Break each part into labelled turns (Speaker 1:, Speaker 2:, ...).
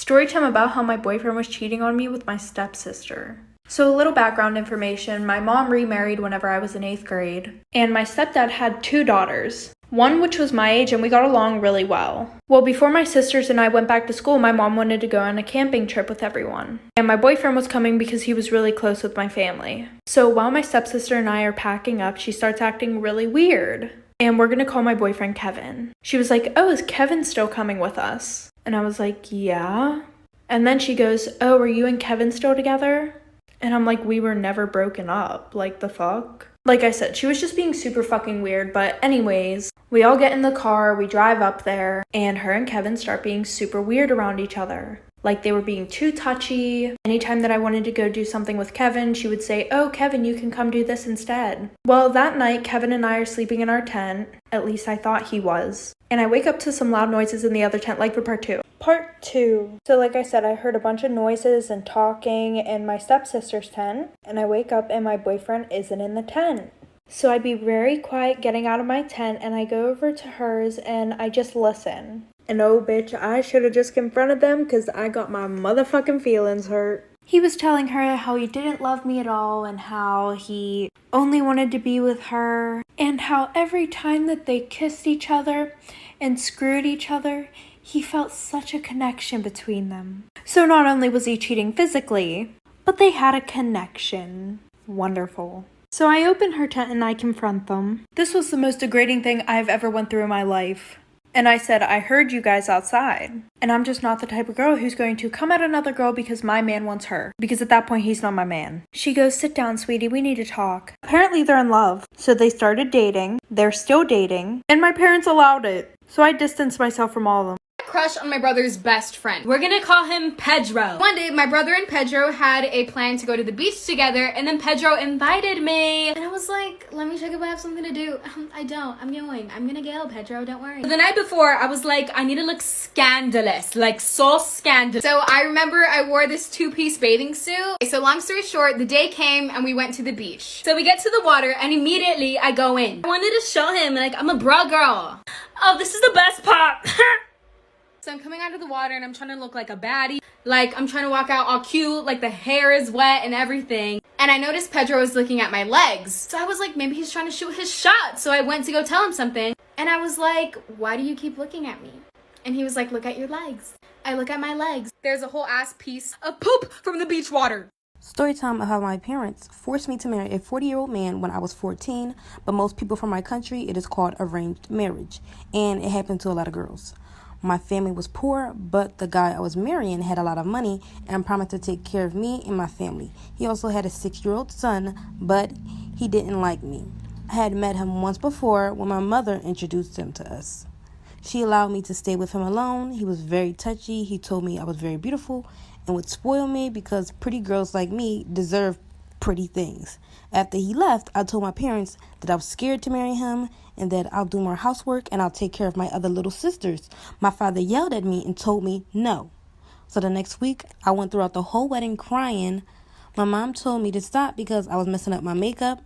Speaker 1: Story time about how my boyfriend was cheating on me with my stepsister. So a little background information, my mom remarried whenever I was in 8th grade, and my stepdad had 2 daughters. One which was my age and we got along really well. Well, before my sisters and I went back to school, my mom wanted to go on a camping trip with everyone. And my boyfriend was coming because he was really close with my family. So while my stepsister and I are packing up, she starts acting really weird. And we're gonna call my boyfriend Kevin. She was like, "Oh, is Kevin still coming with us?" And I was like, "Yeah." And then she goes, "Oh, are you and Kevin still together?" And I'm like, "We were never broken up. Like, the fuck?" Like I said, she was just being super fucking weird. But anyways, we all get in the car, we drive up there, and her and Kevin start being super weird around each other. Like, they were being too touchy. Anytime that I wanted to go do something with Kevin, she would say, "Oh, Kevin, you can come do this instead." Well, that night, Kevin and I are sleeping in our tent. At least I thought he was. And I wake up to some loud noises in the other tent, like for part 2. Part 2. So like I said, I heard a bunch of noises and talking in my stepsister's tent. And I wake up and my boyfriend isn't in the tent. So I'd be very quiet getting out of my tent, and I go over to hers and I just listen. And oh bitch, I should have just confronted them because I got my motherfucking feelings hurt. He was telling her how he didn't love me at all and how he only wanted to be with her, and how every time that they kissed each other and screwed each other, he felt such a connection between them. So not only was he cheating physically, but they had a connection. Wonderful. So I open her tent and I confront them. This was the most degrading thing I've ever went through in my life. And I said, "I heard you guys outside. And I'm just not the type of girl who's going to come at another girl because my man wants her. Because at that point, he's not my man." She goes, "Sit down, sweetie. We need to talk." Apparently, they're in love. So they started dating. They're still dating. And my parents allowed it. So I distanced myself from all of them.
Speaker 2: Crush on my brother's best friend. We're gonna call him Pedro. One day, my brother and Pedro had a plan to go to the beach together, and then Pedro invited me. And I was like, "Let me check if I have something to do." I don't. I'm going. I'm gonna go, Pedro. Don't worry. The night before, I was like, I need to look scandalous. Like, so scandalous. So I remember I wore this 2-piece bathing suit. So long story short, the day came and we went to the beach. So we get to the water and immediately I go in. I wanted to show him, like, I'm a bra girl. Oh, this is the best part. So I'm coming out of the water and I'm trying to look like a baddie. Like, I'm trying to walk out all cute, like the hair is wet and everything. And I noticed Pedro was looking at my legs. So I was like, maybe he's trying to shoot his shot. So I went to go tell him something. And I was like, "Why do you keep looking at me?" And he was like, "Look at your legs." I look at my legs. There's a whole ass piece of poop from the beach water.
Speaker 3: Storytime of how my parents forced me to marry a 40-year-old man when I was 14. But most people from my country, it is called arranged marriage. And it happened to a lot of girls. My family was poor, but the guy I was marrying had a lot of money and promised to take care of me and my family. He also had a 6-year-old son, but he didn't like me. I had met him once before when my mother introduced him to us. She allowed me to stay with him alone. He was very touchy. He told me I was very beautiful and would spoil me because pretty girls like me deserve pretty things. After he left, I told my parents that I was scared to marry him and that I'll do more housework and I'll take care of my other little sisters. My father yelled at me and told me no. So the next week, I went throughout the whole wedding crying. My mom told me to stop because I was messing up my makeup.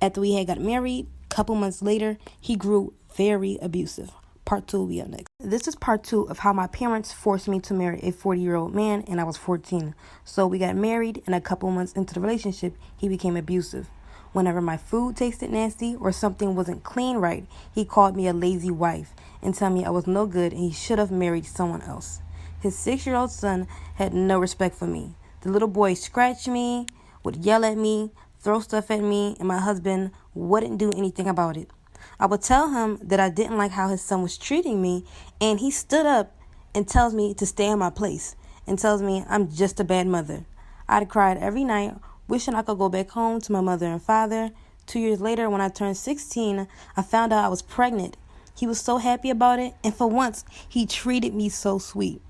Speaker 3: After we had got married, a couple months later, he grew very abusive. Part 2 will be up next. This is part 2 of how my parents forced me to marry a 40-year-old man and I was 14. So we got married and a couple months into the relationship, he became abusive. Whenever my food tasted nasty or something wasn't clean right, he called me a lazy wife and told me I was no good and he should have married someone else. His 6-year-old son had no respect for me. The little boy scratched me, would yell at me, throw stuff at me, and my husband wouldn't do anything about it. I would tell him that I didn't like how his son was treating me, and he stood up and tells me to stay in my place and tells me I'm just a bad mother. I'd cried every night, wishing I could go back home to my mother and father. 2 years later, when I turned 16, I found out I was pregnant. He was so happy about it, and for once, he treated me so sweet.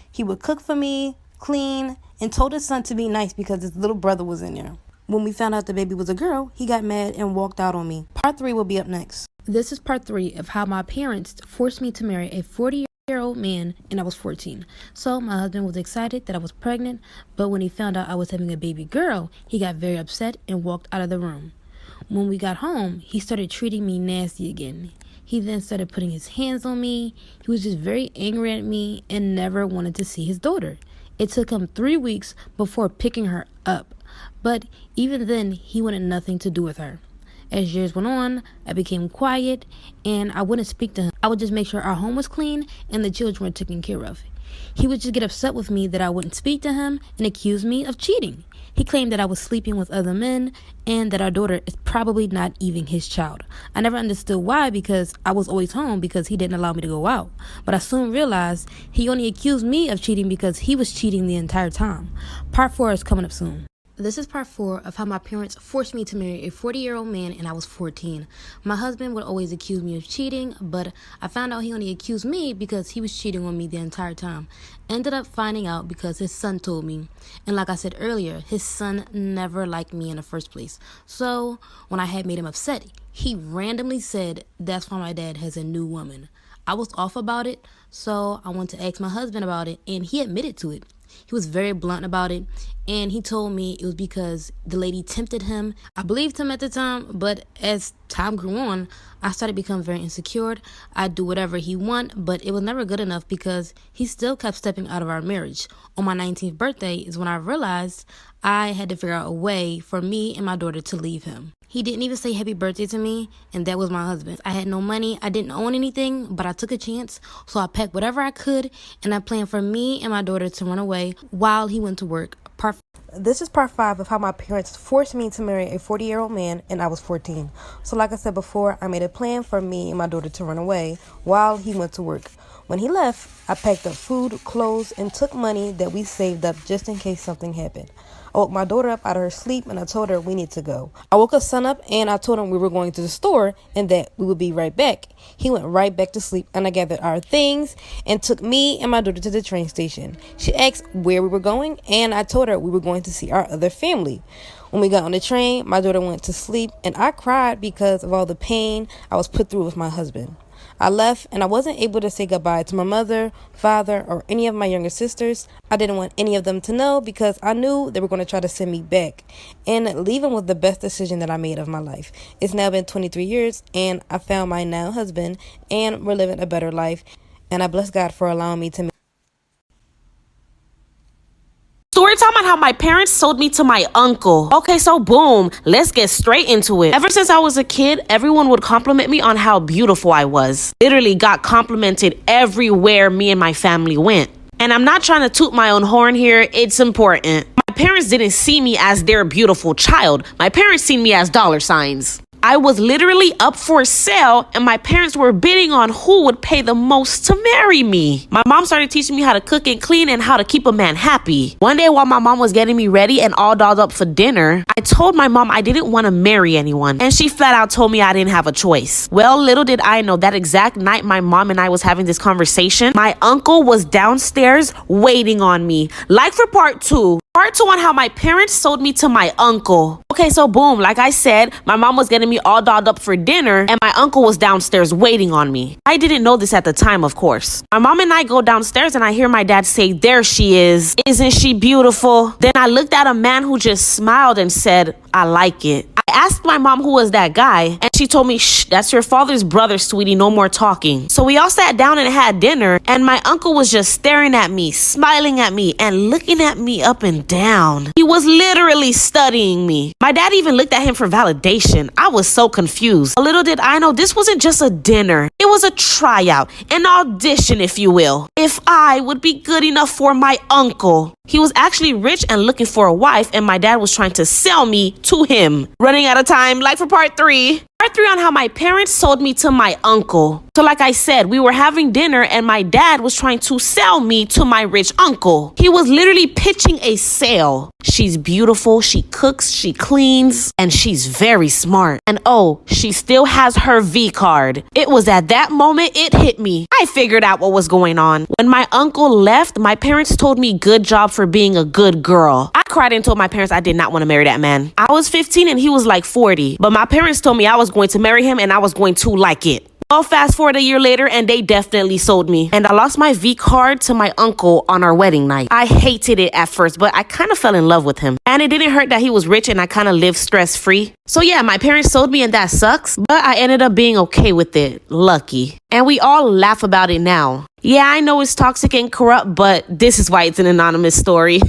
Speaker 3: He would cook for me, clean, and told his son to be nice because his little brother was in there. When we found out the baby was a girl, he got mad and walked out on me. Part 3 will be up next. This is part 3 of how my parents forced me to marry a 40-year-old man and I was 14. So my husband was excited that I was pregnant, but when he found out I was having a baby girl, he got very upset and walked out of the room. When we got home, he started treating me nasty again. He then started putting his hands on me. He was just very angry at me and never wanted to see his daughter. It took him 3 weeks before picking her up, but even then, he wanted nothing to do with her. As years went on, I became quiet and I wouldn't speak to him. I would just make sure our home was clean and the children were taken care of. He would just get upset with me that I wouldn't speak to him and accuse me of cheating. He claimed that I was sleeping with other men and that our daughter is probably not even his child. I never understood why, because I was always home because he didn't allow me to go out. But I soon realized he only accused me of cheating because he was cheating the entire time. Part 4 is coming up soon. This is part 4 of how my parents forced me to marry a 40-year-old man and I was 14. My husband would always accuse me of cheating, but I found out he only accused me because he was cheating on me the entire time. Ended up finding out because his son told me. And like I said earlier, his son never liked me in the first place. So when I had made him upset, he randomly said, "That's why my dad has a new woman." I was off about it, so I went to ask my husband about it, and he admitted to it. He was very blunt about it, and he told me it was because the lady tempted him. I believed him at the time, but as time grew on, I started becoming very insecure. I'd do whatever he want, but it was never good enough because he still kept stepping out of our marriage. On my 19th birthday is when I realized I had to figure out a way for me and my daughter to leave him. He didn't even say happy birthday to me, and that was my husband. I had no money, I didn't own anything, but I took a chance, so I packed whatever I could, and I planned for me and my daughter to run away while he went to work. This is part 5 of how my parents forced me to marry a 40-year-old man and I was 14. So like I said before, I made a plan for me and my daughter to run away while he went to work. When he left, I packed up food, clothes, and took money that we saved up just in case something happened. I woke my daughter up out of her sleep and I told her we need to go. I woke her son up and I told him we were going to the store and that we would be right back. He went right back to sleep and I gathered our things and took me and my daughter to the train station. She asked where we were going and I told her we were going to see our other family. When we got on the train, my daughter went to sleep and I cried because of all the pain I was put through with my husband. I left and I wasn't able to say goodbye to my mother, father, or any of my younger sisters. I didn't want any of them to know because I knew they were going to try to send me back. And leaving was the best decision that I made of my life. It's now been 23 years and I found my now husband and we're living a better life. And I bless God for allowing me to
Speaker 4: Storytime on how my parents sold me to my uncle. Okay, so boom, let's get straight into it. Ever since I was a kid, everyone would compliment me on how beautiful I was. Literally got complimented everywhere me and my family went. And I'm not trying to toot my own horn here, it's important. My parents didn't see me as their beautiful child. My parents seen me as dollar signs. I was literally up for sale and my parents were bidding on who would pay the most to marry me. My mom started teaching me how to cook and clean and how to keep a man happy. One day while my mom was getting me ready and all dolled up for dinner, I told my mom I didn't want to marry anyone and she flat out told me I didn't have a choice. Well, little did I know that exact night my mom and I was having this conversation, my uncle was downstairs waiting on me. Like for part 2. Part 2 on how my parents sold me to my uncle. Okay, so boom, like I said, my mom was getting me all dolled up for dinner and my uncle was downstairs waiting on me. I didn't know this at the time, of course. My mom and I go downstairs and I hear my dad say, "There she is. Isn't she beautiful?" Then I looked at a man who just smiled and said, "I like it." I asked my mom who was that guy and she told me, "Shh, that's your father's brother, sweetie, no more talking." So we all sat down and had dinner and my uncle was just staring at me, smiling at me and looking at me up and down. He was literally studying me. My dad even looked at him for validation. I was so confused. Little did I know this wasn't just a dinner. It was a tryout, an audition, if you will. If I would be good enough for my uncle. He was actually rich and looking for a wife and my dad was trying to sell me to him. Running out of time, like for part 3. Part 3 on how my parents sold me to my uncle. So like I said, we were having dinner and my dad was trying to sell me to my rich uncle. He was literally pitching a sale. She's beautiful, she cooks, she cleans, and she's very smart. And oh, she still has her V card. It was at that moment it hit me. I figured out what was going on. When my uncle left, my parents told me good job for being a good girl. I cried and told my parents I did not want to marry that man. I was 15 and he was like 40, but my parents told me I was going to marry him and I was going to like it. Well, fast forward a year later and they definitely sold me. And I lost my V card to my uncle on our wedding night. I hated it at first, but I kind of fell in love with him. And it didn't hurt that he was rich and I kind of lived stress-free. So yeah, my parents sold me and that sucks, but I ended up being okay with it. Lucky. And we all laugh about it now. Yeah, I know it's toxic and corrupt, but this is why it's an anonymous story.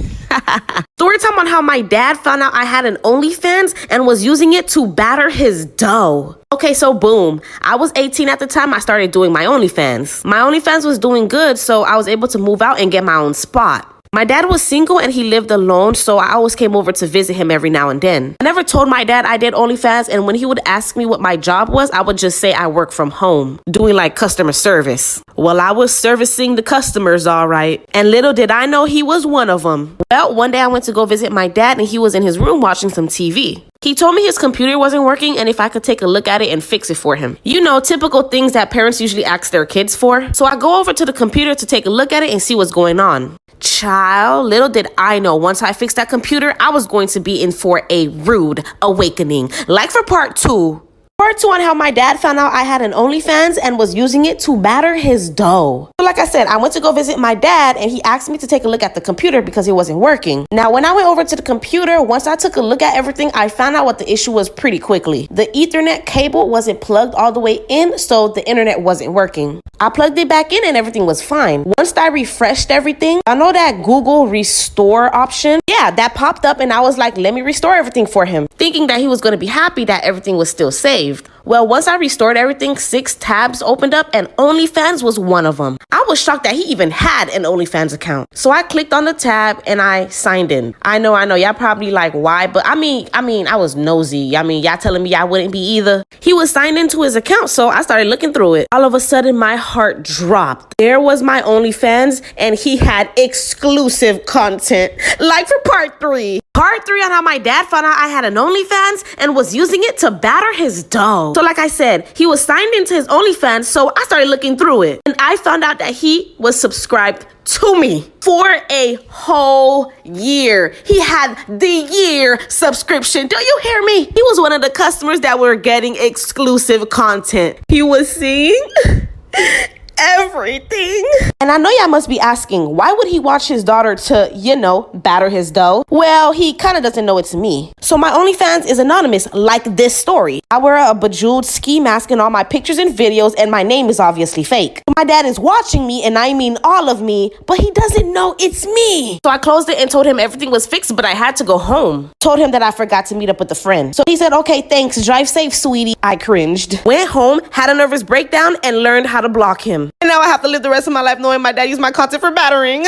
Speaker 4: Story time on how my dad found out I had an OnlyFans and was using it to batter his dough. Okay, so boom. I was 18 at the time I started doing my OnlyFans. My OnlyFans was doing good, so I was able to move out and get my own spot. My dad was single and he lived alone, so I always came over to visit him every now and then. I never told my dad I did OnlyFans, and when he would ask me what my job was, I would just say I work from home, doing like customer service. Well, I was servicing the customers, all right. And little did I know he was one of them. Well, one day I went to go visit my dad and he was in his room watching some TV. He told me his computer wasn't working and if I could take a look at it and fix it for him. You know, typical things that parents usually ask their kids for. So I go over to the computer to take a look at it and see what's going on. Child, little did I know once I fixed that computer, I was going to be in for a rude awakening. Like for part 2. Part 2 on how my dad found out I had an OnlyFans and was using it to batter his dough. So like I said, I went to go visit my dad and he asked me to take a look at the computer because it wasn't working. Now, when I went over to the computer, once I took a look at everything, I found out what the issue was pretty quickly. The Ethernet cable wasn't plugged all the way in, so the internet wasn't working. I plugged it back in and everything was fine. Once I refreshed everything, I know that Google restore option. Yeah, that popped up and I was like, let me restore everything for him, thinking that he was going to be happy that everything was still saved. Well, once I restored everything, 6 tabs opened up and OnlyFans was one of them. I was shocked that he even had an OnlyFans account. So I clicked on the tab and I signed in. I know, y'all probably like, why? But I mean, I was nosy. Y'all telling me I wouldn't be either. He was signed into his account, so I started looking through it. All of a sudden, my heart dropped. There was my OnlyFans and he had exclusive content. Like for part 3. Part 3 on how my dad found out I had an OnlyFans and was using it to batter his dough. So like I said, he was signed into his OnlyFans, so I started looking through it. And I found out that he was subscribed to me for a whole year. He had the year subscription. Do you hear me? He was one of the customers that were getting exclusive content. He was seeing everything. And I know y'all must be asking, why would he watch his daughter to, batter his dough? Well, he kind of doesn't know it's me. So my OnlyFans is anonymous, like this story. I wear a bejeweled ski mask in all my pictures and videos, and my name is obviously fake. My dad is watching me, and I mean all of me, but he doesn't know it's me. So I closed it and told him everything was fixed, but I had to go home. Told him that I forgot to meet up with a friend. So he said, okay, thanks, drive safe, sweetie. I cringed. Went home, had a nervous breakdown, and learned how to block him. And now I have to live the rest of my life knowing my dad used my content for battering.